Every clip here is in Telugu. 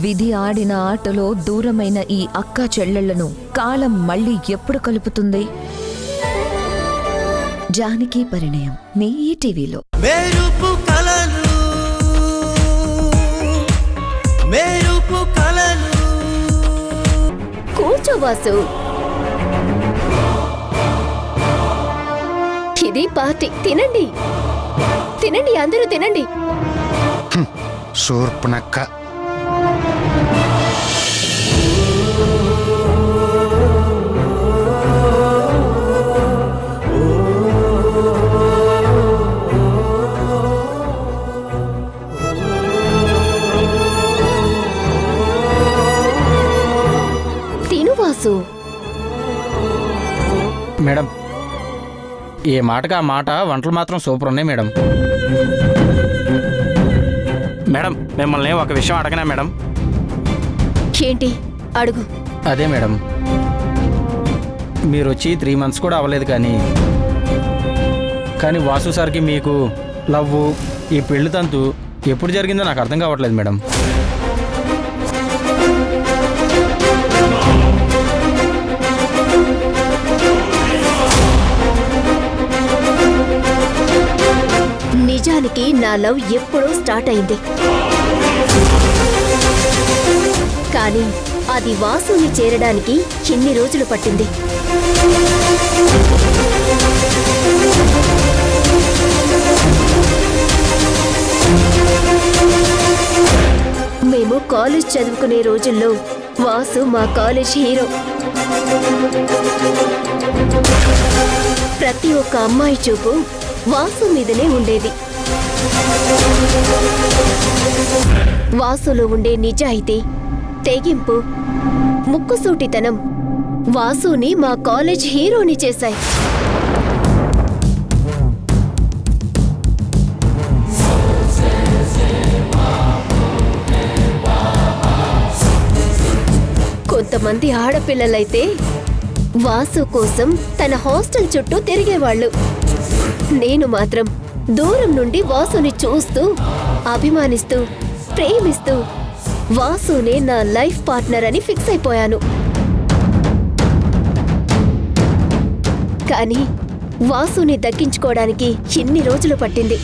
విధి ఆడిన ఆటలో దూరమైన ఈ అక్క చెల్లెళ్లను కాలం మళ్ళీ ఎప్పుడు కలుపుతుంది? జానకి పరిణయం మీ ఈటీవీలో. కూర్చో వాసు, ఇది పార్టీ. తినండి తినండి, అందరూ తినండి. శూర్పణఖ. తిను వాసు. మేడం, ఏ మాటగా మాట వంటలు మాత్రం సూపర్ ఉన్నాయి మేడం. మేడం, మిమ్మల్ని ఒక విషయం అడగనా మేడం? ఏంటి? అడుగు. అదే మేడం, మీరు వచ్చి 3 months కూడా అవ్వలేదు, కానీ వాసు సార్కి మీకు లవ్, ఈ పెళ్లి తంతు ఎప్పుడు జరిగిందో నాకు అర్థం కావట్లేదు మేడం. నిజానికి నా లవ్ ఎప్పుడో స్టార్ట్ అయింది, కానీ అది వాసుని చేరడానికి ఎన్ని రోజులు పట్టింది. మేము కాలేజ్ చదువుకునే రోజుల్లో వాసు మా కాలేజ్ హీరో. ప్రతి ఒక్క అమ్మాయి చూపు వాసు మీదనే ఉండేది. వాసులో ఉండే నిజాయితీ, తెగింపు, ముక్కుసూటితనం వాసుని మా కాలేజ్ హీరోని చేశాయి. కొంతమంది ఆడపిల్లలైతే వాసు కోసం తన హాస్టల్ చుట్టూ తిరిగేవాళ్ళు. నేను మాత్రం దూరం నుండి వాసుని చూస్తూ, అభిమానిస్తూ, ప్రేమిస్తూ వాసునే నా లైఫ్ పార్ట్నర్ అని ఫిక్స్ అయిపోయాను. కానీ వాసుని దక్కించుకోవడానికి ఎన్ని రోజులు పట్టింది.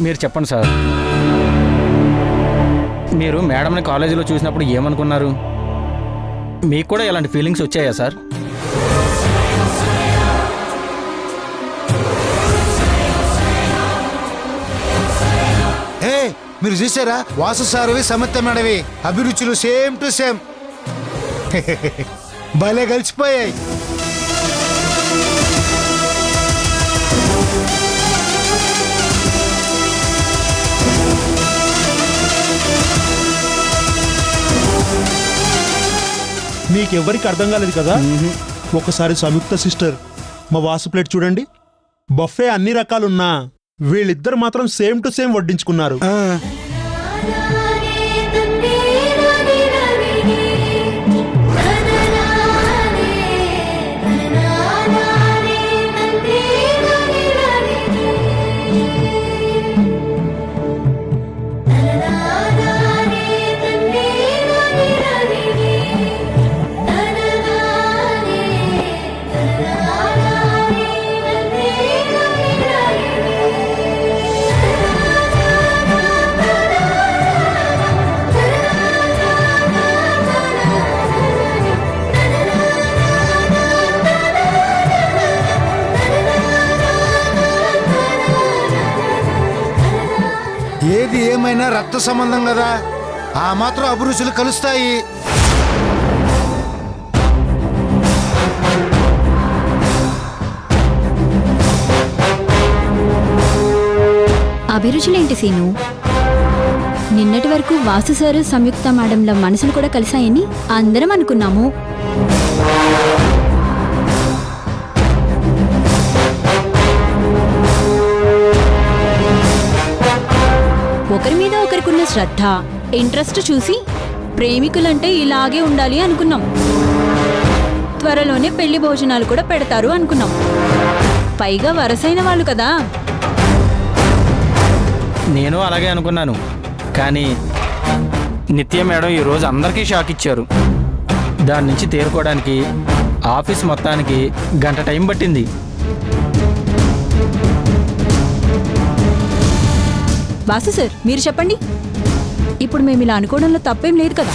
మీరు చెప్పండి సార్, మీరు మేడంని కాలేజీలో చూసినప్పుడు ఏమనుకున్నారు? మీకు కూడా ఇలాంటి ఫీలింగ్స్ వచ్చాయా సార్? మీరు చూసారా వాసు సార్వి సమత్త మేడవి అభిరుచులు సేమ్ టు సేమ్. భలే కలిసిపోయాయి. మీకెవ్వరికి అర్థం కాలేదు కదా? ఒకసారి సంయుక్త సిస్టర్ మా వాసు ప్లేట్ చూడండి. బఫే అన్ని రకాలున్నా వీళ్ళిద్దరు మాత్రం సేమ్ టు సేమ్ వడ్డించుకున్నారు. ఏది ఏమైనా రక్త సంబంధం కదా, ఆ మాత్రం అభిరుచులు కలుస్తాయి. అభిరుచులేంటి సీను? నిన్నటి వరకు వాసు సారు సంయుక్త మేడంల మనసులు కూడా కలిశాయని అందరం అనుకున్నాము. శ్రద్ధ ఇంట్రెస్ట్ చూసి ప్రేమికులంటే ఇలాగే ఉండాలి అనుకున్నాం. త్వరలోనే పెళ్లి భోజనాలు కూడా పెడతారు అనుకున్నాం. పైగా వరసైన వాళ్ళు కదా. నేను అలాగే అనుకున్నాను, కానీ నిత్య మేడం ఈరోజు అందరికీ షాక్ ఇచ్చారు. దాని నుంచి తేరుకోవడానికి ఆఫీస్ మొత్తానికి గంట టైం పట్టింది. వాసు సార్, మీరు చెప్పండి. ఇప్పుడు మేము ఇలా అనుకోవడంలో తప్పేం లేదు కదా?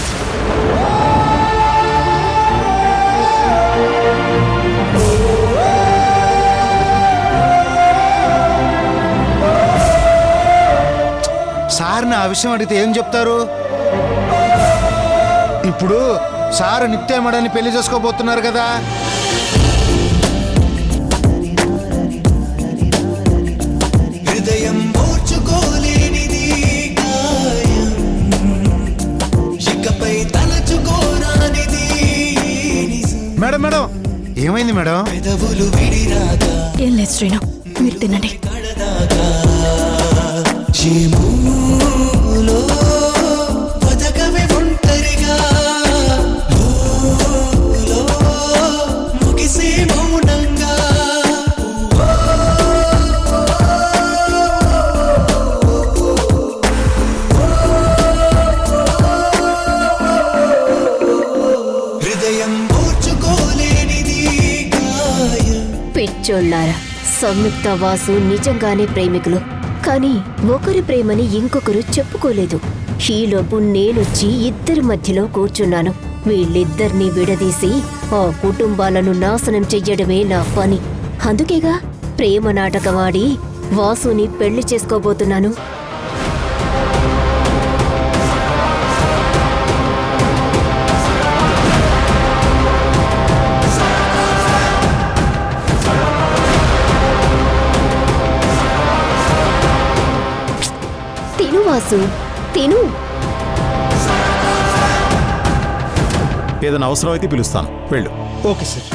సార్ని ఆ విషయం అడిగితే ఏం చెప్తారు? ఇప్పుడు సార్ నిత్య మేడాన్ని పెళ్లి చేసుకోబోతున్నారు కదా. హృదయం ఓర్చుకోలేనిది గాయం, ఇకపై తలచుకోరానిది నిజం. మేడం మేడం ఏమైంది మేడం? పెదవులు విడిరాగా ఏం లేదు శ్రీను, మీరు తినండి. కడదాకా చేమూలో బతకవే ఒంటరిగా, లోలో ముగిసే మౌనంగా. హృదయం ఓర్చుకోలేనిది గాయం. పిచ్చోళ్ళారా, సంయుక్త వాసు నిజంగానే ప్రేమికులు. కానీ ఒకరి ప్రేమని ఇంకొకరు చెప్పుకోలేదు. ఈలోపు నేనొచ్చి ఇద్దరి మధ్యలో కూర్చున్నాను. వీళ్ళిద్దరినీ విడదీసి ఆ కుటుంబాలను నాశనం చెయ్యడమే నా పని. అందుకేగా ప్రేమ నాటకమాడి వాసుని పెళ్లి చేసుకోబోతున్నాను. తిను వాసు, తిను. ఏదైనా అవసరం అయితే పిలుస్తాను, వెళ్ళు. Okay sir.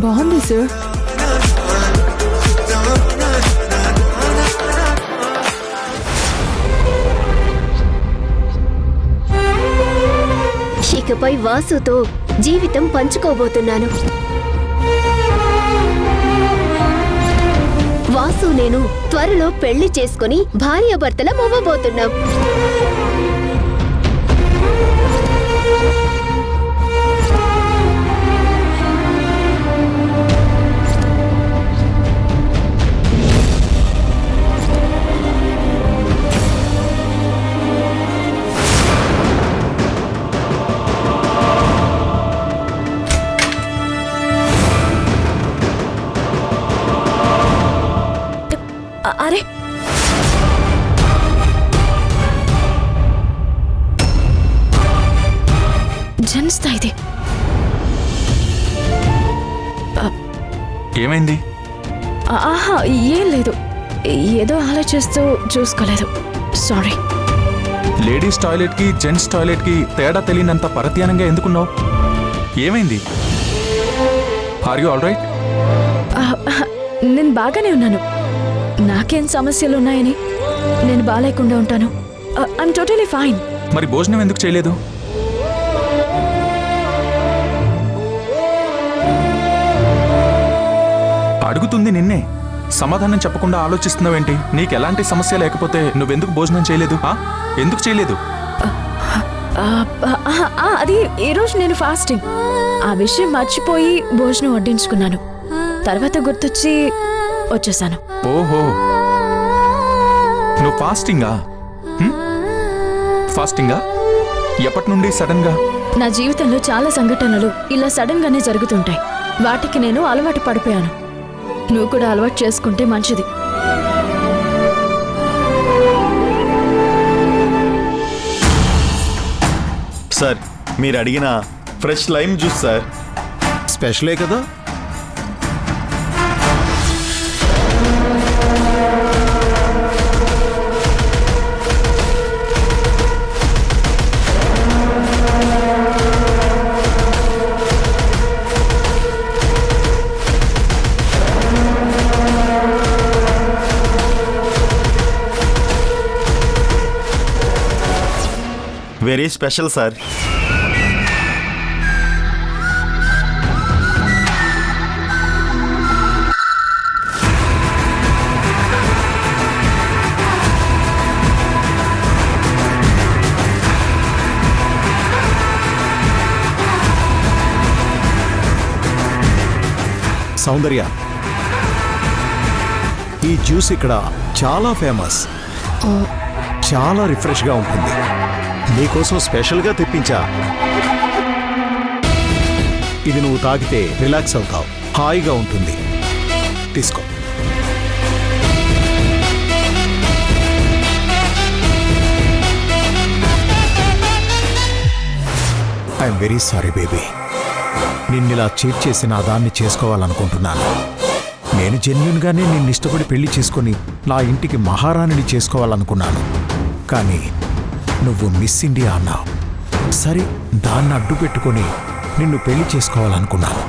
బాగుంది సార్. ఇకపై వాసుతో జీవితం పంచుకోబోతున్నాను. వాసు నేను త్వరలో పెళ్లి చేసుకుని భార్యాభర్తలం అవ్వబోతున్నాం. అరే, జన్స్తా ఇది. ఏమైంది? ఆహా, ఏం లేదు. ఏదో ఆలోచిస్తూ చూసుకోలేదు. సారీ. లేడీస్ టాయిలెట్ కి జెంట్స్ టాయిలెట్ కి తేడా తెలియనంత పరధ్యానంగా ఎందుకున్నావు? ఏమైంది? Are you all right? నేను బాగానే ఉన్నాను. నాకేం సమస్యలు ఉన్నాయని నేను బాగాలేకుండా ఉంటాను. I'm totally fine. మరి భోజనం ఎందుకు చేయలేదు? అడుగుతుంది నిన్నే, సమాధానం చెప్పకుండా ఆలోచిస్తున్నావేంటి? నీకు ఎలాంటి సమస్య లేకపోతే నువ్వెందుకు భోజనం చేయలేదు? ఎందుకు చేయలేదు? అది ఈరోజు నేను ఫాస్టింగ్. ఆ విషయం మర్చిపోయి భోజనం వడ్డించుకున్నాను. తర్వాత గుర్తొచ్చి వచ్చేసాను. ఓహో, నువ్వు ఫాస్టింగా? ఫాస్టింగా? ఎప్పటి నుండి సడన్ గా? నా జీవితంలో చాలా సంఘటనలు ఇలా సడన్ గానే జరుగుతుంటాయి. వాటికి నేను అలవాటు పడిపోయాను. నువ్వు కూడా అలవాటు చేసుకుంటే మంచిది. సార్, మీరు అడిగిన ఫ్రెష్ లైమ్ జ్యూస్ సార్. స్పెషలే కదా. Very special sir. సౌందర్య, ఈ జ్యూస్ ఇక్కడ చాలా ఫేమస్, చాలా రిఫ్రెష్గా ఉంటుంది. నీకోసం స్పెషల్గా తెప్పించా. ఇది నువ్వు తాగితే రిలాక్స్ అవుతావు, హాయిగా ఉంటుంది. తీసుకో. I'm very sorry baby. నిన్నిలా చీట్ చేసి నా దాన్ని చేసుకోవాలనుకుంటున్నాను. నేను జెన్యున్గానే నిన్ను ఇష్టపడి పెళ్లి చేసుకుని నా ఇంటికి మహారాణిని చేసుకోవాలనుకున్నాను. కానీ నువ్వు మిస్ ఇండియా అన్నావు. సరే, దాన్ని అడ్డు పెట్టుకొని నిన్ను పెళ్లి చేసుకోవాలనుకున్నాను.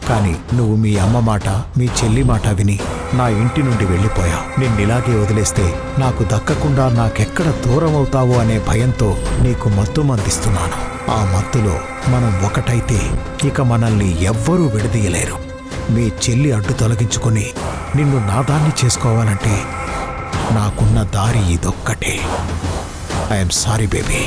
కానీ నువ్వు మీ అమ్మ మాట, మీ చెల్లి మాట విని నా ఇంటి నుండి వెళ్ళిపోయావు. నిన్నిలాగే వదిలేస్తే నాకు దక్కకుండా నాకెక్కడ దూరం అవుతావో అనే భయంతో నీకు మత్తు మందిస్తున్నాను. ఆ మత్తులో మనం ఒకటైతే ఇక మనల్ని ఎవ్వరూ విడదీయలేరు. మీ చెల్లి అడ్డు తొలగించుకొని నిన్ను నాదాన్ని చేసుకోవాలంటే నాకున్న దారి ఇదొక్కటే. I'm sorry baby.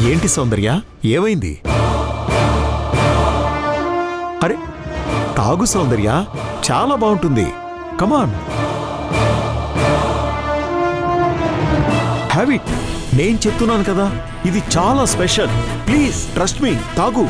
ఏంటి సౌందర్య, ఏమైంది? అరే తాగు సౌందర్య, చాలా బాగుంటుంది. కమాన్, హ్యావ్ ఇట్. నేను చెప్తున్నాను కదా, ఇది చాలా స్పెషల్. ప్లీజ్ ట్రస్ట్ మీ, తాగు.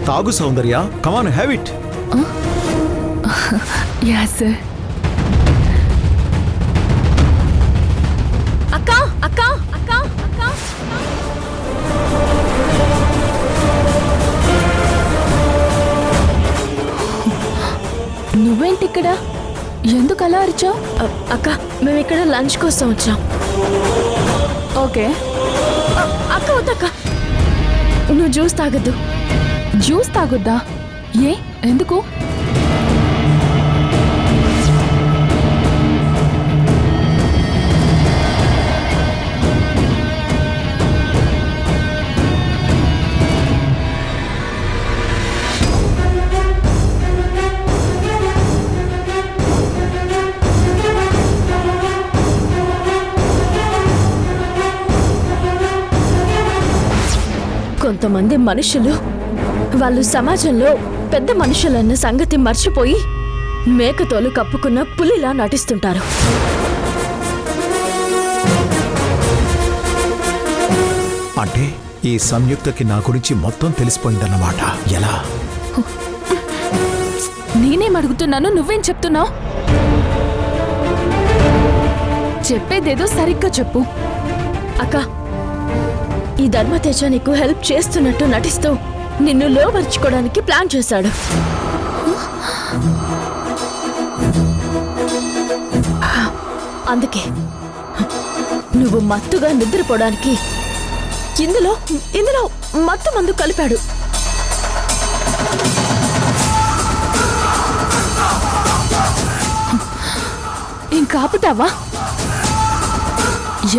తాగు సౌందర్య, కమాన్, హ్యావ్ ఇట్. Yeah sir. అక్క అక్క అక్క అక్క, నువ్వేంటి ఇక్కడ? ఎందుకు అలా అరిచావు? అక్క, మేము ఇక్కడ లంచ్ కోసం వచ్చాం. ఓకే అక్క, వద్దక్క, నువ్వు జ్యూస్ తాగద్దు. జ్యూస్ తాగొద్దా? ఏ, ఎందుకు? కొంతమంది మనుషులు వాళ్ళు సమాజంలో పెద్ద మనుషులన్న సంగతి మర్చిపోయి మేకతోలు కప్పుకున్న పులిలా నటిస్తుంటారు. అంటే ఈ సంయుక్తకి నా గురించి మొత్తం తెలిసిపోయిందన్నమాట. ఎలా? నేనేం అడుగుతున్నాను, నువ్వేం చెప్తున్నావు? చెప్పేదేదో సరిగ్గా చెప్పు. అక్క, ఈ ధర్మతేజ నీకు హెల్ప్ చేస్తున్నట్టు నటిస్తూ నిన్ను లోపరుచుకోవడానికి ప్లాన్ చేశాడు. అందుకే నువ్వు మత్తుగా నిద్రపోవడానికి ఇందులో ఇందులో మత్తు మందు కలిపాడు. ఇంకాపుతావా?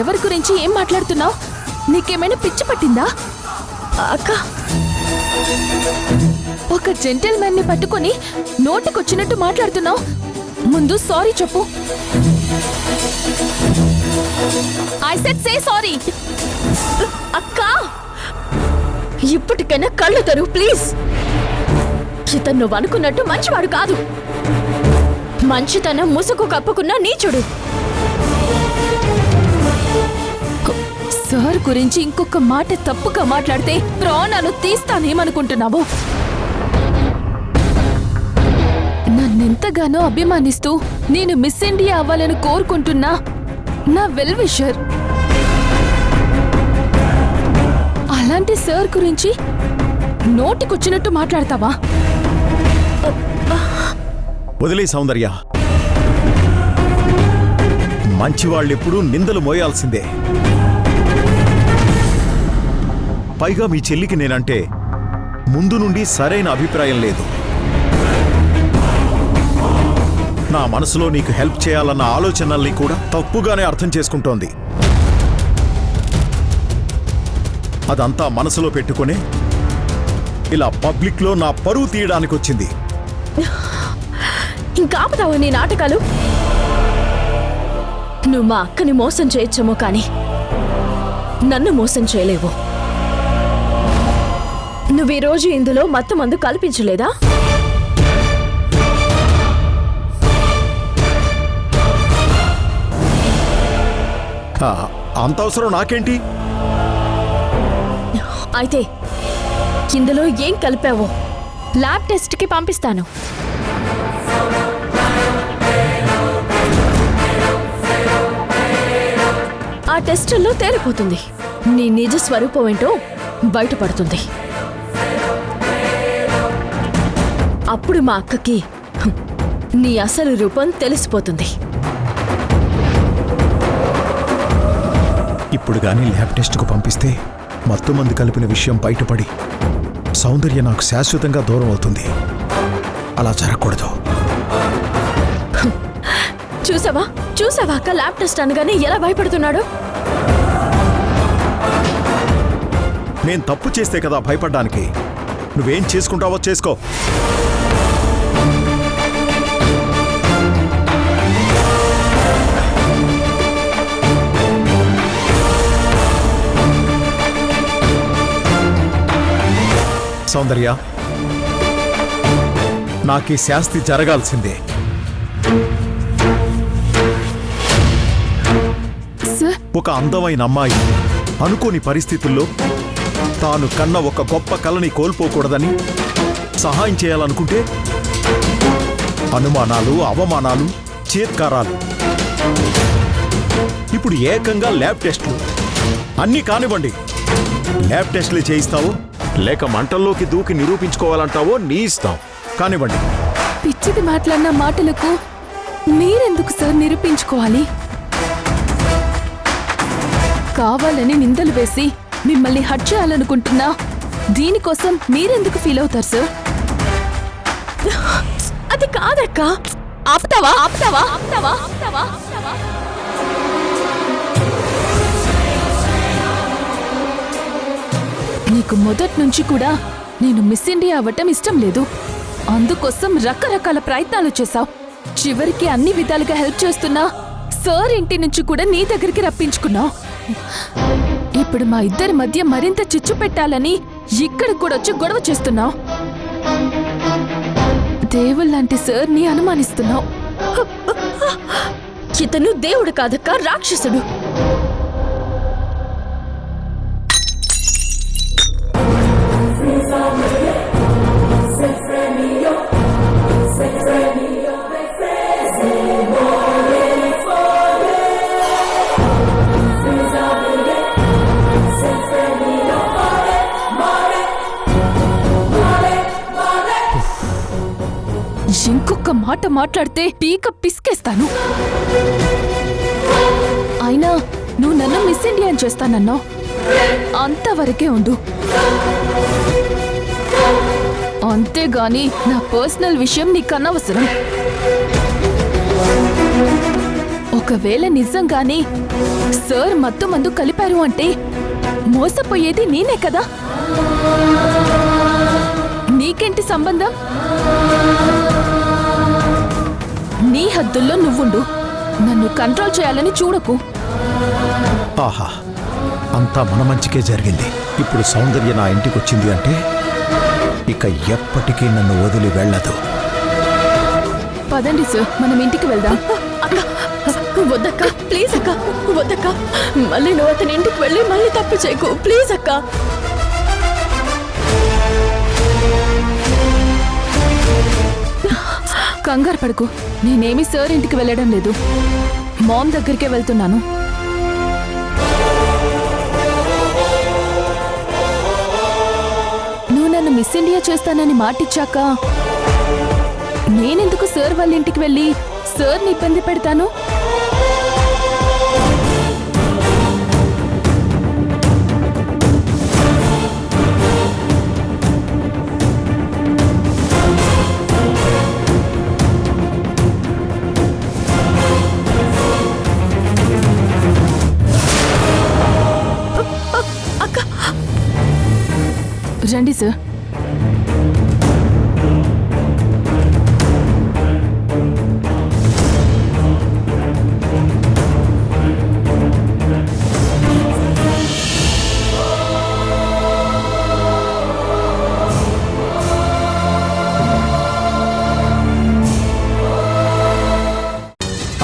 ఎవరి గురించి ఏం మాట్లాడుతున్నావు? నీకేమైనా పిచ్చి పట్టిందా? అక్క, ఒక జెంటిల్మెన్ ని పట్టుకొని నోటికొచ్చినట్టు మాట్లాడుతున్నావు. ముందు సారీ చెప్పు. I said say sorry. అక్క, ఇప్పటికైనా కళ్ళు తెరువు ప్లీజ్. ఇతను నువ్వు అనుకున్నట్టు మంచివాడు కాదు. మంచితనం ముసుగు కప్పుకున్న నీచుడు. సార్ గురించి ఇంకొక మాట తప్పుగా మాట్లాడితే ప్రాణాలు తీస్తానేమనుకుంటున్నావు? నన్నెంతగానో అభిమానిస్తూ నేను మిస్ ఇండియా అవ్వాలని కోరుకుంటున్నా నా వెల్ విషర్. అలాంటి సార్ గురించి నోటికొచ్చినట్టు మాట్లాడతావా? వదిలే సౌందర్య, మంచివాళ్ళెప్పుడూ నిందలు మోయాల్సిందే. పైగా మీ చెల్లికి నేనంటే ముందు నుండి సరైన అభిప్రాయం లేదు. నా మనసులో నీకు హెల్ప్ చేయాలన్న ఆలోచనల్ని కూడా తప్పుగానే అర్థం చేసుకుంటోంది. అదంతా మనసులో పెట్టుకుని ఇలా పబ్లిక్లో నా పరువు తీయడానికి వచ్చింది. ఇంకాపుతావా నీ నాటకాలు? నువ్వు మా అక్కని మోసం చేయొచ్చేమో కానీ నన్ను మోసం చేయలేవు. నువ్వు ఈరోజు ఇందులో మత్తు మందు కల్పించలేదా? అంత అవసరం నాకేంటి? అయితే ఇందులో ఏం కలిపావో ల్యాబ్ టెస్ట్కి పంపిస్తాను. ఆ టెస్టుల్లో తేలిపోతుంది. నీ నిజ స్వరూపం ఏంటో బయటపడుతుంది. అప్పుడు మా అక్కకి నీ అసలు రూపం తెలిసిపోతుంది. ఇప్పుడు గానీ ల్యాబ్ టెస్ట్కు పంపిస్తే మత్తు మందు కలిపిన విషయం బయటపడి సౌందర్య నాకు శాశ్వతంగా దూరం అవుతుంది. అలా జరగకూడదు. చూసావా చూసావా అక్క ల్యాబ్ టెస్ట్ అనగానే ఎలా భయపడుతున్నాడు? నేను తప్పు చేస్తే కదా భయపడ్డానికి. నువ్వేం చేసుకుంటావో చేసుకో. సౌందర్య, నాకీ శాస్తి జరగాల్సిందే. ఒక అందమైన అమ్మాయి అనుకోని పరిస్థితుల్లో తాను కన్న ఒక గొప్ప కలని కోల్పోకూడదని సహాయం చేయాలనుకుంటే అనుమానాలు, అవమానాలు, చేత్కారాలు, ఇప్పుడు ఏకంగా ల్యాబ్ టెస్టులు అన్నీ కానివ్వండి. ల్యాబ్ టెస్టులు చేయిస్తావో లేక మంటల్లోకి దూకి నిరూపించుకోవాలంటావో నీ ఇస్తాం. కానివ్వండి. పిచ్చిది మాట్లాడిన మాటలకు మీరెందుకు సార్ నిరూపించుకోవాలి? కావాలని నిందలు వేసి మిమ్మల్ని హట్ చేయాలనుకుంటున్నా దీనికోసం మీరెందుకు ఫీల్ అవుతారు సార్? అది కాదక్క. ఆపుతావా ఆపుతావా ఆపుతావా ఆపుతావా ఆపుతావా? నీకు మొదటి నుంచి కూడా నేను మిస్ ఇండియా అవ్వటం ఇష్టం లేదు. అందుకోసం రకరకాల ప్రయత్నాలు చేశావు. చివరికి అన్ని విధాలుగా హెల్ప్ చేస్తున్నా సార్ ఇంటి నుంచి కూడా నీ దగ్గరికి రప్పించుకున్నావు. ఇప్పుడు మా ఇద్దరి మధ్య మరింత చిచ్చు పెట్టాలని ఇక్కడ కూడా వచ్చి గొడవ చేస్తున్నావు. దేవుళ్ళంటి సార్ ని అనుమానిస్తున్నావు. ఇతను దేవుడు కాదక్క, రాక్షసుడు. ఇంకొక మాట మాట్లాడితే పీక పిసికేస్తాను. అయినా నువ్వు నన్ను మిస్ ఇండియా అని చేస్తానన్నావు. అంతవరకే ఉండు. అంతేగాని నా పర్సనల్ విషయం నీకు అనవసరం. ఒకవేళ నిజంగానే సార్ మత్తు మందు కలిపారు అంటే మోసపోయేది నేనే కదా. నీకేంటి సంబంధం? నీ హద్దుల్లో నువ్వుండు. నన్ను కంట్రోల్ చేయాలని చూడకు. ఆహా, అంతా మన మంచికే జరిగింది. ఇప్పుడు సౌందర్య నా ఇంటికి వచ్చింది అంటే ఇక ఎప్పటికీ నన్ను వదిలి వెళ్ళదు. పదండి సార్, మనం ఇంటికి వెళ్దాం. అక్క వద్దక్క, ప్లీజ్ అక్క, వద్దక్క. మళ్ళీ నువ్వు అతని ఇంటికి వెళ్ళి మళ్ళీ తప్పు చేయకు, ప్లీజ్ అక్క. కంగారు పడుకు. నేనేమి సార్ ఇంటికి వెళ్ళడం లేదు, మామ్ దగ్గరికే వెళ్తున్నాను. నువ్వు నన్ను మిస్ ఇండియా చేస్తానని మాటిచ్చాక నేనెందుకు సార్ వాళ్ళ ఇంటికి వెళ్ళి సార్ని ఇబ్బంది పెడతాను? అక్క, రండి సార్.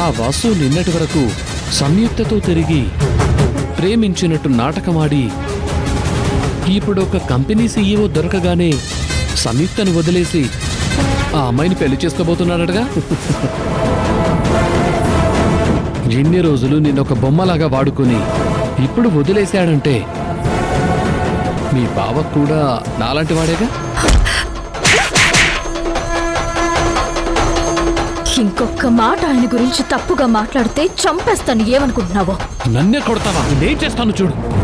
ఆ వాసు నిన్నటి వరకు సంయుక్తతో తిరిగి ప్రేమించినట్టు నాటకమాడి ఇప్పుడు ఒక కంపెనీ సీఈఓ దొరకగానే సంయుక్తను వదిలేసి ఆ అమ్మాయిని పెళ్లి చేసుకోబోతున్నాడటగా. ఎన్ని రోజులు నిన్నొక బొమ్మలాగా వాడుకుని ఇప్పుడు వదిలేశాడంటే మీ బావ కూడా నాలాంటి వాడేగా. ఇంకొక మాట ఆయన గురించి తప్పుగా మాట్లాడితే చంపేస్తాను. ఏమనుకుంటున్నావో? నన్నే కొడతావా? నేను చేస్తాను చూడు.